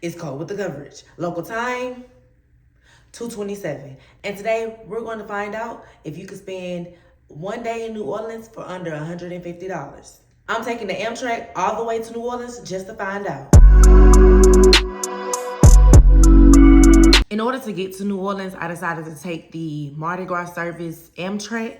It's cold with the coverage. Local time, 2:27. And today we're going to find out if you could spend one day in New Orleans for under $150. I'm taking the Amtrak all the way to New Orleans just to find out. In order to get to New Orleans, I decided to take the Mardi Gras Service Amtrak.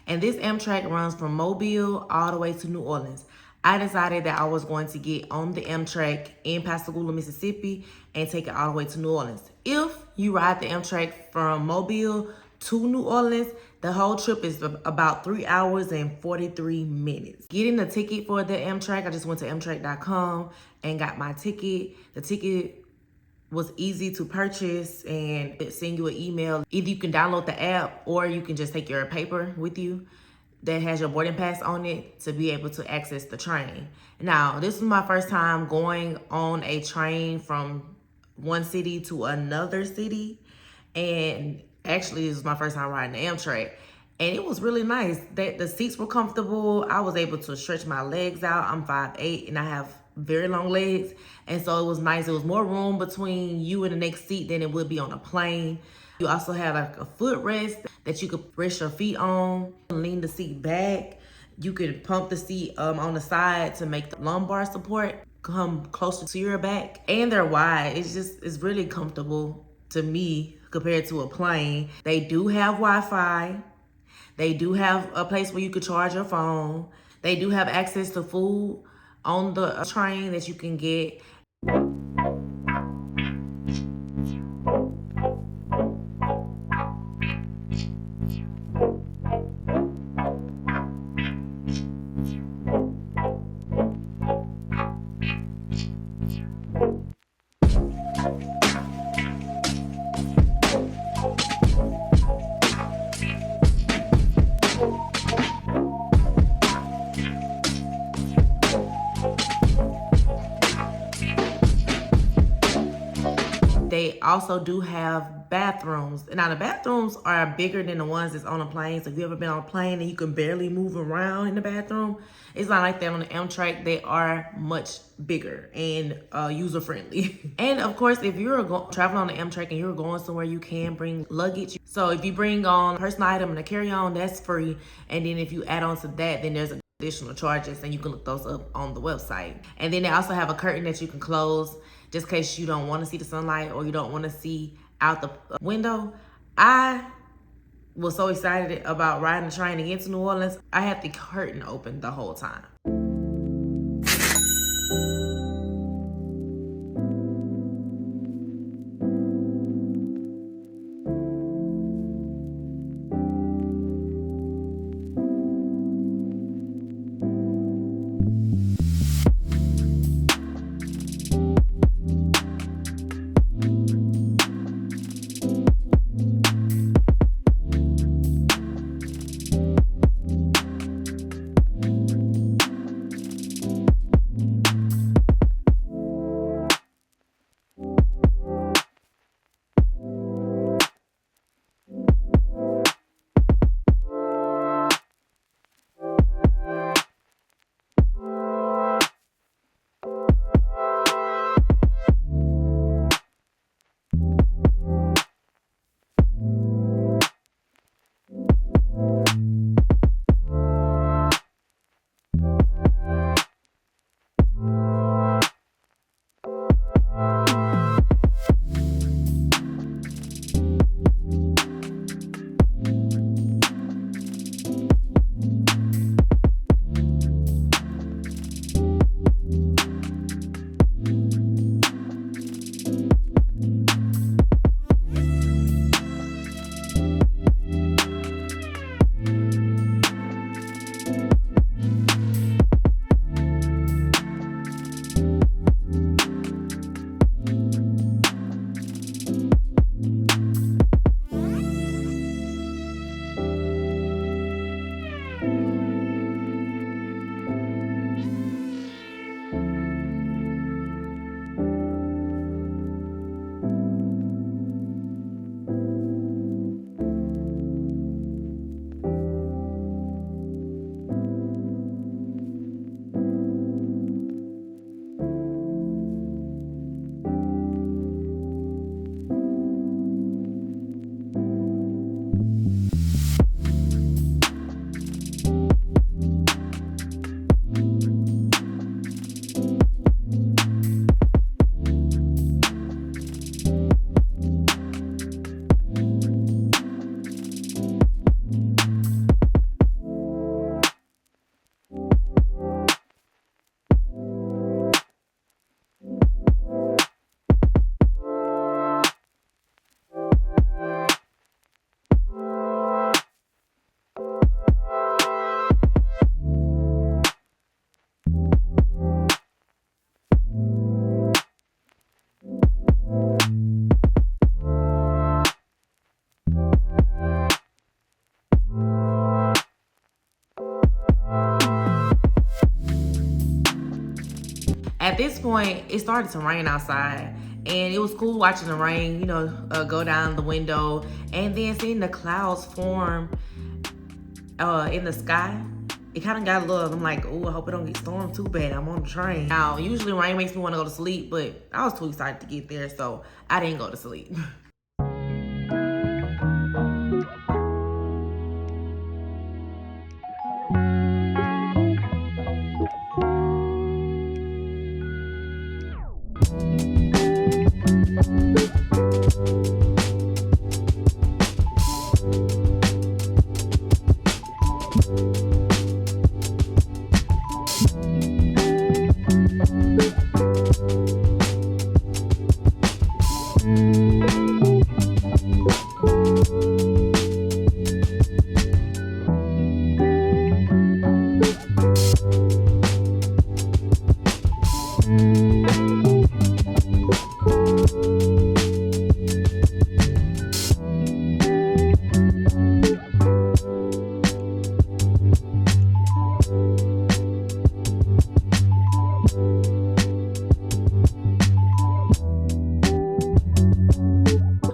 And this Amtrak runs from Mobile all the way to New Orleans. I decided that I was going to get on the Amtrak in Pascagoula, Mississippi, and take it all the way to New Orleans. If you ride the Amtrak from Mobile to New Orleans, the whole trip is about 3 hours and 43 minutes. Getting the ticket for the Amtrak, I just went to amtrak.com and got my ticket. The ticket was easy to purchase and it send you an email. Either you can download the app or you can just take your paper with you that has your boarding pass on it to be able to access the train. Now, this was my first time going on a train from one city to another city. And actually, this was my first time riding the Amtrak. And it was really nice. The seats were comfortable. I was able to stretch my legs out. I'm 5'8" and I have very long legs. And so it was nice. It was more room between you and the next seat than it would be on a plane. You also have like a footrest that you could rest your feet on, lean the seat back. You could pump the seat on the side to make the lumbar support come closer to your back. And they're wide. It's really comfortable to me compared to a plane. They do have Wi-Fi. They do have a place where you could charge your phone. They do have access to food on the train that you can get. They also do have bathrooms. Now, the bathrooms are bigger than the ones that's on a plane. So if you've ever been on a plane and you can barely move around in the bathroom, it's not like that on the Amtrak. They are much bigger and user-friendly. And of course, if you're traveling on the Amtrak and you're going somewhere, you can bring luggage. So if you bring on a personal item and a carry-on, that's free. And then if you add on to that, then there's additional charges and you can look those up on the website. And then they also have a curtain that you can close just in case you don't want to see the sunlight or you don't want to see out the window. I was so excited about riding the train to get to New Orleans. I had the curtain open the whole time. point, it started to rain outside. And it was cool watching the rain, go down the window. And then seeing the clouds form in the sky. It kind of got a little, I'm like, oh, I hope it don't get stormed too bad. I'm on the train. Now, usually rain makes me want to go to sleep, but I was too excited to get there, so I didn't go to sleep.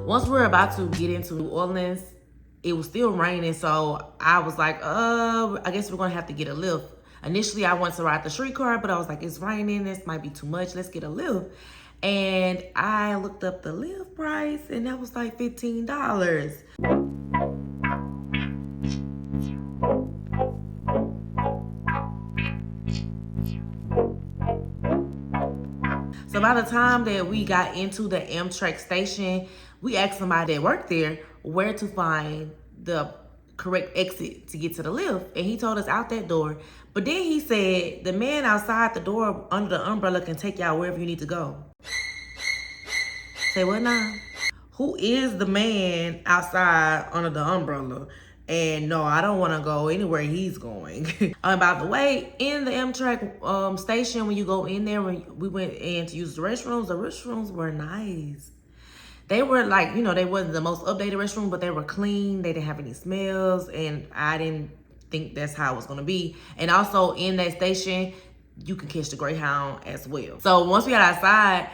Once we were about to get into New Orleans, it was still raining, so I was like, I guess we're gonna have to get a lift. Initially, I wanted to ride the streetcar, but I was like, it's raining, this might be too much, let's get a lift. And I looked up the lift price, and that was like $15. So by the time that we got into the Amtrak station, we asked somebody that worked there where to find the correct exit to get to the lift. And he told us out that door. But then he said, the man outside the door under the umbrella can take y'all wherever you need to go. Say what now? Who is the man outside under the umbrella? And no, I don't want to go anywhere he's going. By the way, in the Amtrak station, when you go in there, when we went in to use the restrooms were nice. They were like, they wasn't the most updated restroom, but they were clean. They didn't have any smells, and I didn't think that's how it was going to be. And also in that station, you can catch the Greyhound as well. So once we got outside,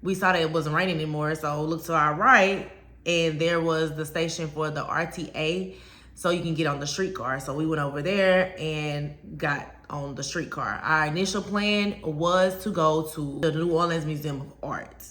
we saw that it wasn't raining anymore. So looked to our right, and there was the station for the RTA. So you can get on the streetcar. So we went over there and got on the streetcar. Our initial plan was to go to the New Orleans Museum of Art.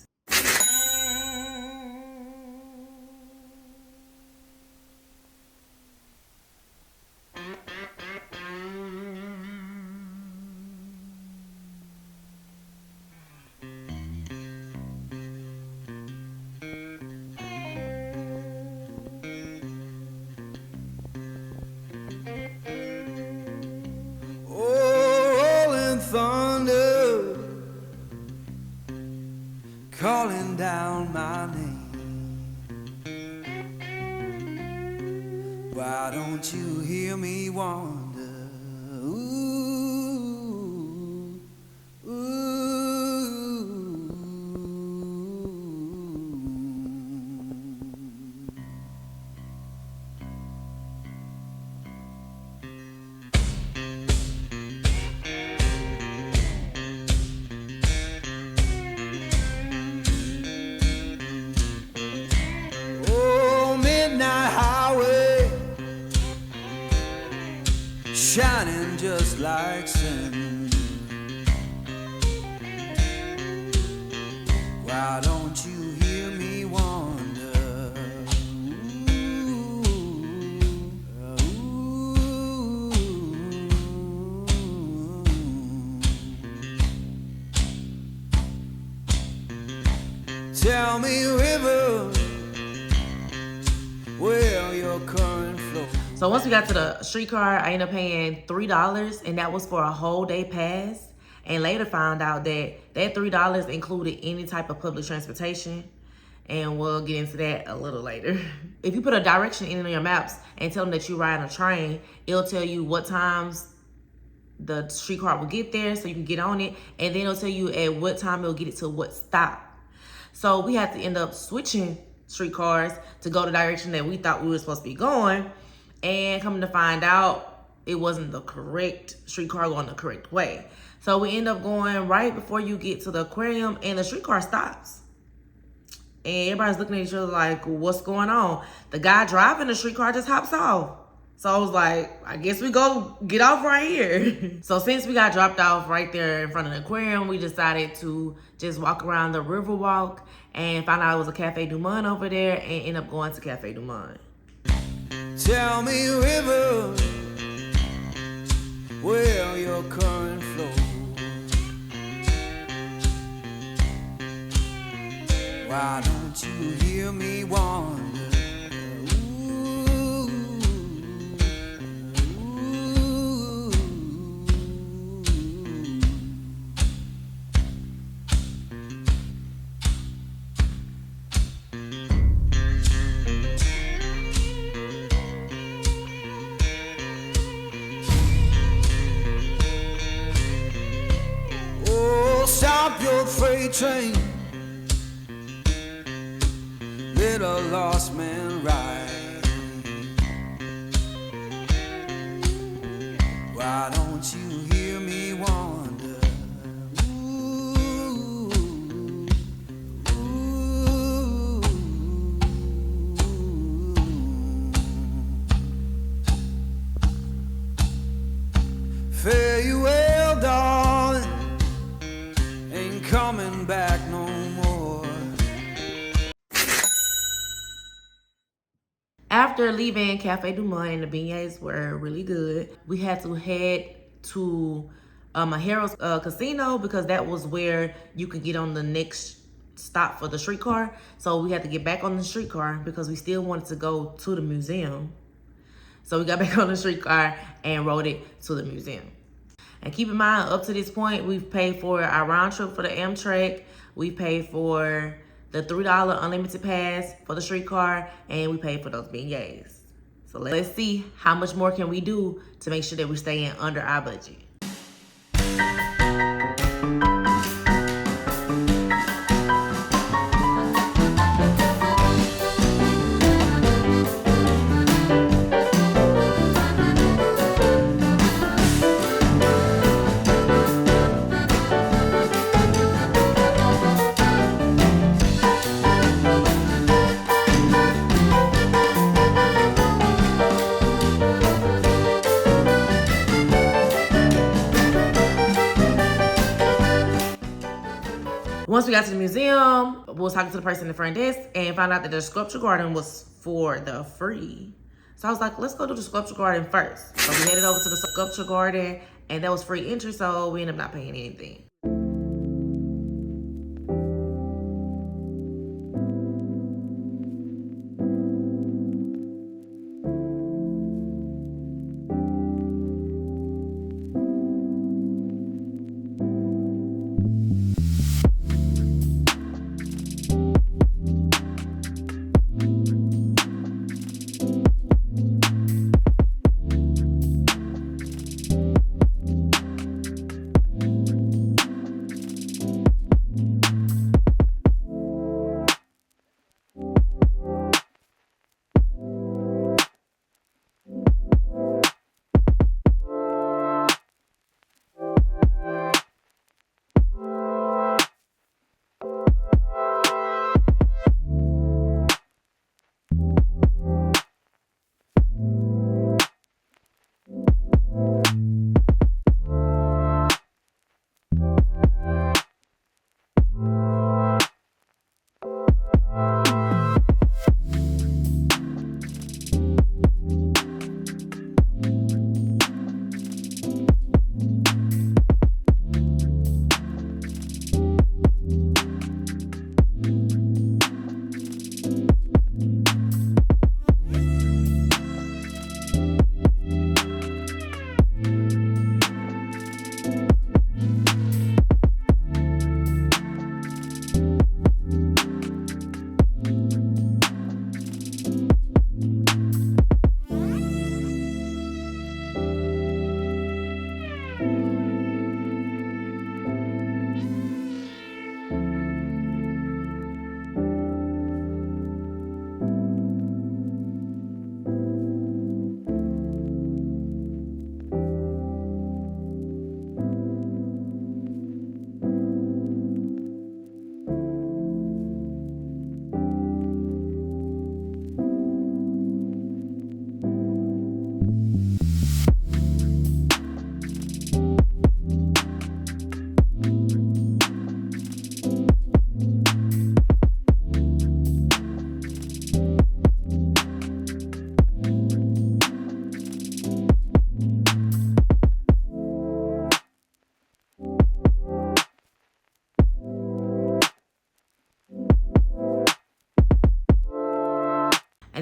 Thunder calling down my name. Why don't you hear me wonder? Ooh, ooh. Shining just like sin. Why don't you hear me wonder? Ooh, ooh. Tell me, river, where your current flows. So once we got to the streetcar, I ended up paying $3, and that was for a whole day pass. And later found out that that $3 included any type of public transportation. And we'll get into that a little later. If you put a direction in your maps and tell them that you're riding a train, it'll tell you what times the streetcar will get there so you can get on it. And then it'll tell you at what time it'll get it to what stop. So we had to end up switching streetcars to go the direction that we thought we were supposed to be going. And coming to find out, it wasn't the correct streetcar going the correct way. So we end up going right before you get to the aquarium, and the streetcar stops. And everybody's looking at each other like, what's going on? The guy driving the streetcar just hops off. So I was like, I guess we go get off right here. So since we got dropped off right there in front of the aquarium, we decided to just walk around the Riverwalk and found out it was a Café du Monde over there and end up going to Café du Monde. Tell me, river, where your current flows. Why don't you hear me wonder? Oh, stop your freight train. Let a lost man ride. Why don't you hear me wonder? Ooh, ooh, fare you well, darling, ain't coming back no more. After leaving Café du Monde, and the beignets were really good, we had to head to a Harrah's casino because that was where you could get on the next stop for the streetcar. So we had to get back on the streetcar because we still wanted to go to the museum. So we got back on the streetcar and rode it to the museum. And keep in mind, up to this point, we've paid for our round trip for the Amtrak. We paid for the $3 unlimited pass for the streetcar, and we paid for those beignets. So let's see how much more can we do to make sure that we're staying under our budget. Once we got to the museum, we was talking to the person in the front desk and found out that the sculpture garden was for the free. So I was like, let's go to the sculpture garden first. So we headed over to the sculpture garden, and that was free entry, so we ended up not paying anything.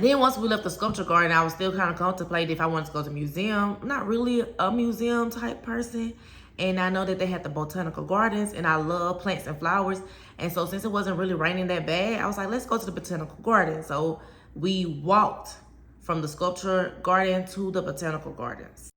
And then once we left the sculpture garden, I was still kind of contemplating if I wanted to go to the museum. I'm not really a museum type person. And I know that they had the botanical gardens, and I love plants and flowers. And so since it wasn't really raining that bad, I was like, let's go to the botanical garden. So we walked from the sculpture garden to the botanical gardens.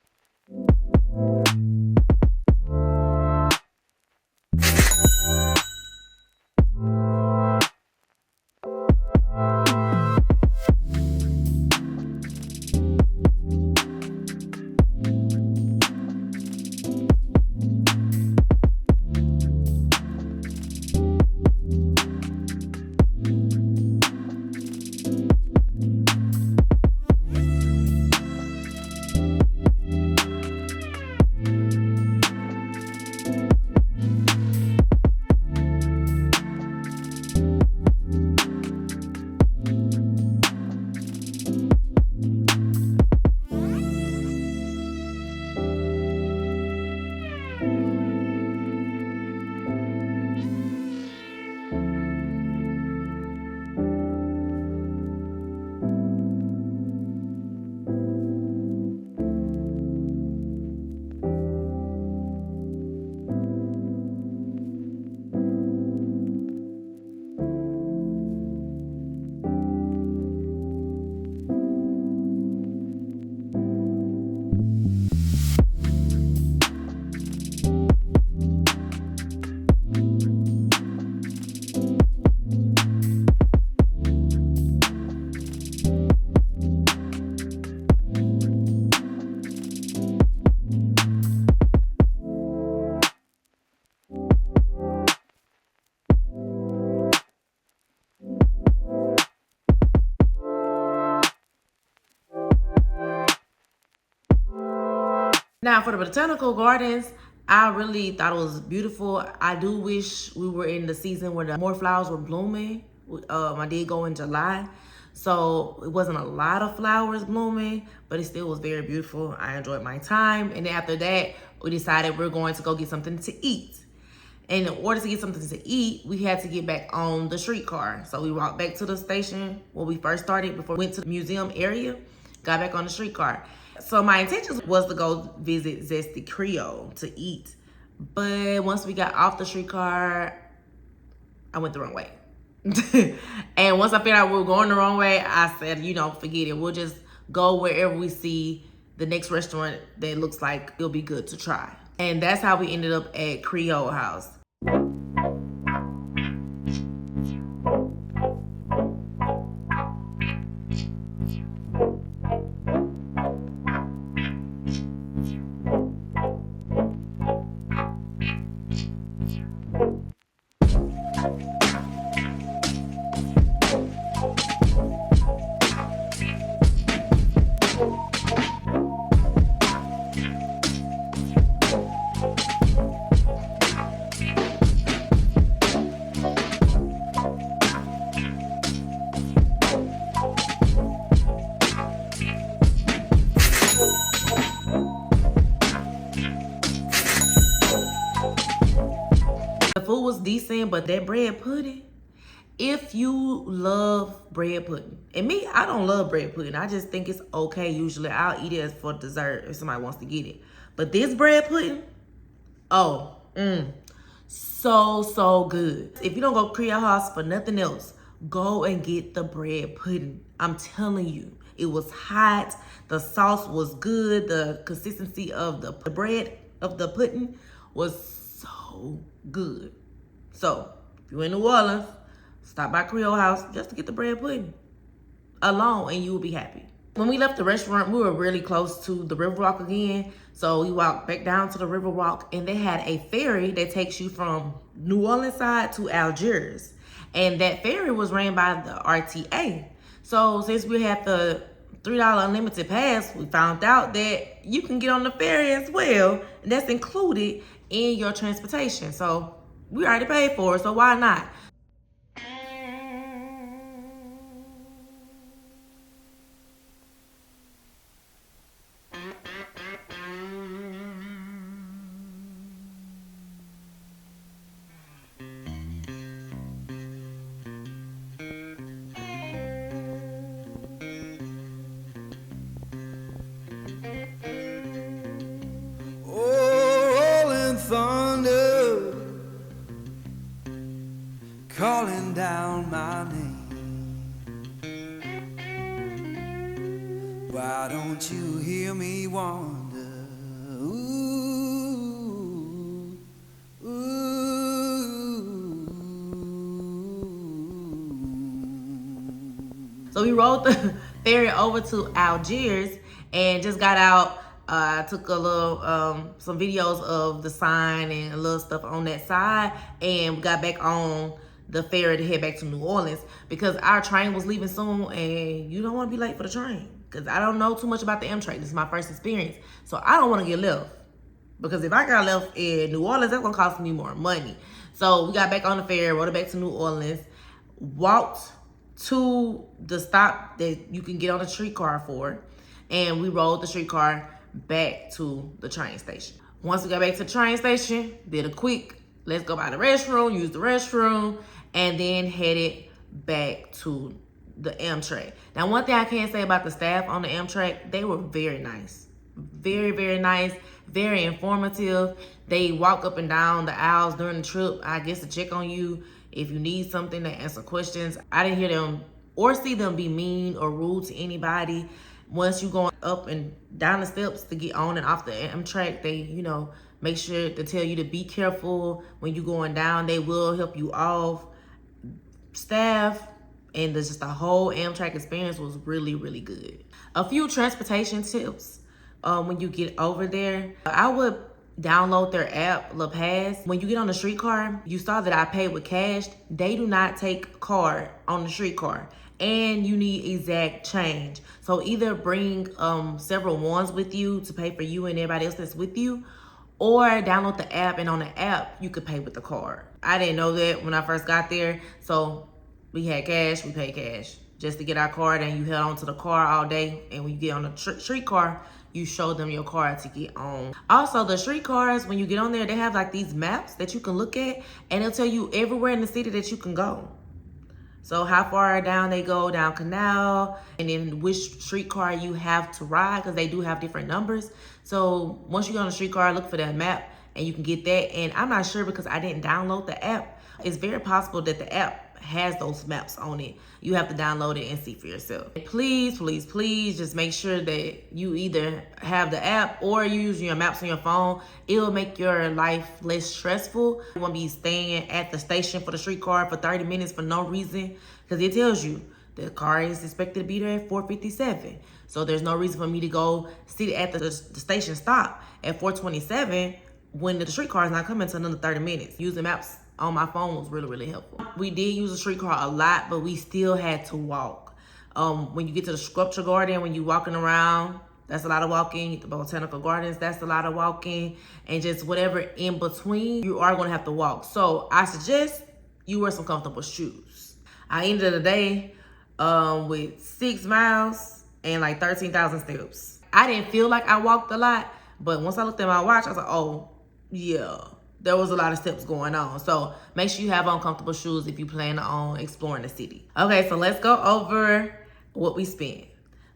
Now for the botanical gardens, I really thought it was beautiful. I do wish we were in the season where more flowers were blooming. I did go in July, so it wasn't a lot of flowers blooming, but it still was very beautiful. I enjoyed my time. And then after that, we decided we're going to go get something to eat. And in order to get something to eat, we had to get back on the streetcar. So we walked back to the station where we first started before we went to the museum area, got back on the streetcar. So my intention was to go visit Zesty Creole to eat. But once we got off the streetcar, I went the wrong way. And once I figured out we were going the wrong way, I said, forget it. We'll just go wherever we see the next restaurant that looks like it'll be good to try. And that's how we ended up at Creole House. Food was decent, but that bread pudding, if you love bread pudding, and me, I don't love bread pudding. I just think it's okay. Usually I'll eat it as for dessert if somebody wants to get it. But this bread pudding, so good. If you don't go Creole House for nothing else, go and get the bread pudding. I'm telling you, it was hot. The sauce was good. The consistency of the bread of the pudding was so good. So if you're in New Orleans, stop by Creole House just to get the bread pudding alone, and you will be happy. When we left the restaurant, we were really close to the Riverwalk again. So we walked back down to the Riverwalk, and they had a ferry that takes you from New Orleans side to Algiers. And that ferry was ran by the RTA. So since we had the $3 unlimited pass, we found out that you can get on the ferry as well. And that's included in your transportation. So we already paid for it, so why not? my name. Why don't you hear me wonder? Ooh, ooh. So we rode the ferry over to Algiers and just got out. I took a little, some videos of the sign and a little stuff on that side, and we got back on the ferry to head back to New Orleans because our train was leaving soon, and you don't want to be late for the train because I don't know too much about the Amtrak. This is my first experience, so I don't want to get left because if I got left in New Orleans, that's gonna cost me more money. So we got back on the ferry, rode it back to New Orleans, walked to the stop that you can get on a streetcar for, and we rode the streetcar back to the train station. Once we got back to the train station, did a quick, let's go by the restroom, use the restroom, and then headed back to the Amtrak. Now, one thing I can say about the staff on the Amtrak, they were very nice. Very, very nice, very informative. They walk up and down the aisles during the trip, I guess, to check on you. If you need something, to answer questions. I didn't hear them or see them be mean or rude to anybody. Once you go up and down the steps to get on and off the Amtrak, they, you know, make sure to tell you to be careful when you're going down. They will help you off. Staff and just the whole Amtrak experience was really, really good. A few transportation tips when you get over there. I would download their app, La Paz. When you get on the streetcar, you saw that I paid with cash. They do not take card on the streetcar, and you need exact change. So either bring several ones with you to pay for you and everybody else that's with you, or download the app, and on the app you could pay with the card. I didn't know that when I first got there, so we had cash, we paid cash just to get our card, and you held on to the car all day. And when you get on the streetcar, you show them your card to get on. Also, the streetcars, when you get on there, they have like these maps that you can look at, and they'll tell you everywhere in the city that you can go. So how far down they go, down Canal, and then which streetcar you have to ride, because they do have different numbers. So once you go on the streetcar, look for that map and you can get that. And I'm not sure because I didn't download the app. It's very possible that the app has those maps on it. You have to download it and see for yourself. Please, please, please just make sure that you either have the app or you use your maps on your phone. It'll make your life less stressful. You won't be staying at the station for the streetcar for 30 minutes for no reason, because it tells you the car is expected to be there at 4:57. So there's no reason for me to go sit at the station stop at 4:27 when the streetcar is not coming until another 30 minutes. Using maps on my phone was really, really helpful. We did use the streetcar a lot, but we still had to walk. When you get to the sculpture garden, when you're walking around, that's a lot of walking. The Botanical Gardens, that's a lot of walking. And just whatever in between, you are gonna have to walk. So I suggest you wear some comfortable shoes. I ended the day with 6 miles and like 13,000 steps. I didn't feel like I walked a lot, but once I looked at my watch, I was like, oh, yeah. There was a lot of steps going on. So make sure you have on comfortable shoes if you plan on exploring the city. Okay, so let's go over what we spent.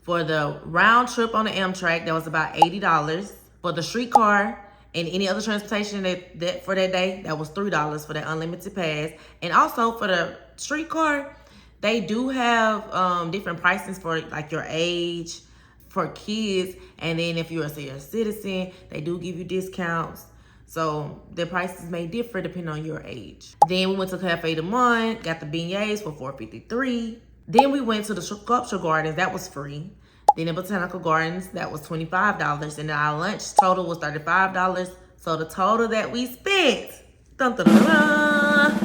For the round trip on the Amtrak, that was about $80. For the streetcar and any other transportation that for that day, that was $3 for that unlimited pass. And also for the streetcar, they do have different prices for like your age, for kids. And then if you're a senior citizen, they do give you discounts. So the prices may differ depending on your age. Then we went to Café du Monde, got the beignets for $4.53. Then we went to the sculpture gardens, that was free. Then the Botanical Gardens, that was $25. And then our lunch total was $35. So the total that we spent, dun, dun, dun, dun,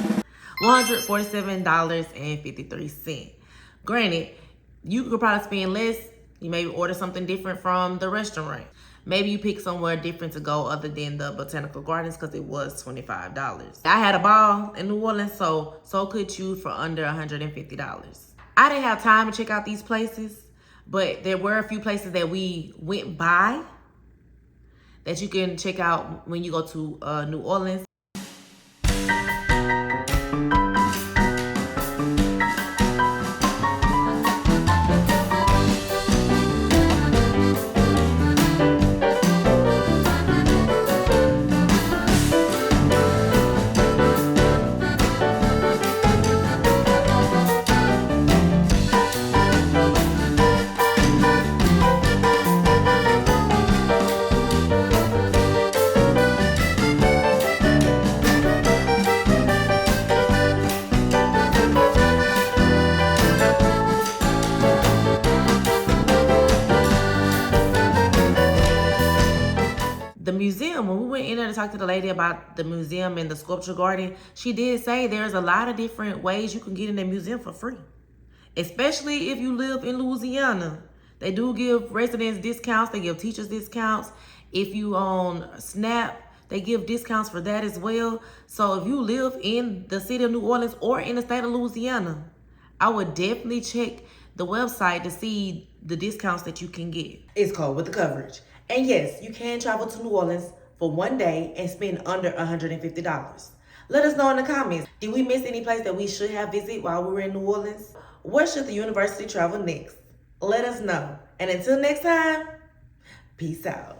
$147.53. Granted, you could probably spend less. You maybe order something different from the restaurant. Maybe you pick somewhere different to go other than the Botanical Gardens because it was $25. I had a ball in New Orleans, so could you for under $150. I didn't have time to check out these places, but there were a few places that we went by that you can check out when you go to New Orleans. to talk to the lady about the museum and the sculpture garden, she did say there's a lot of different ways you can get in the museum for free. Especially if you live in Louisiana. They do give residents discounts. They give teachers discounts. If you own SNAP, they give discounts for that as well. So if you live in the city of New Orleans or in the state of Louisiana, I would definitely check the website to see the discounts that you can get. It's called With the Coverage. And yes, you can travel to New Orleans for one day and spend under $150. Let us know in the comments, did we miss any place that we should have visited while we were in New Orleans? Where should the university travel next? Let us know. And until next time, peace out.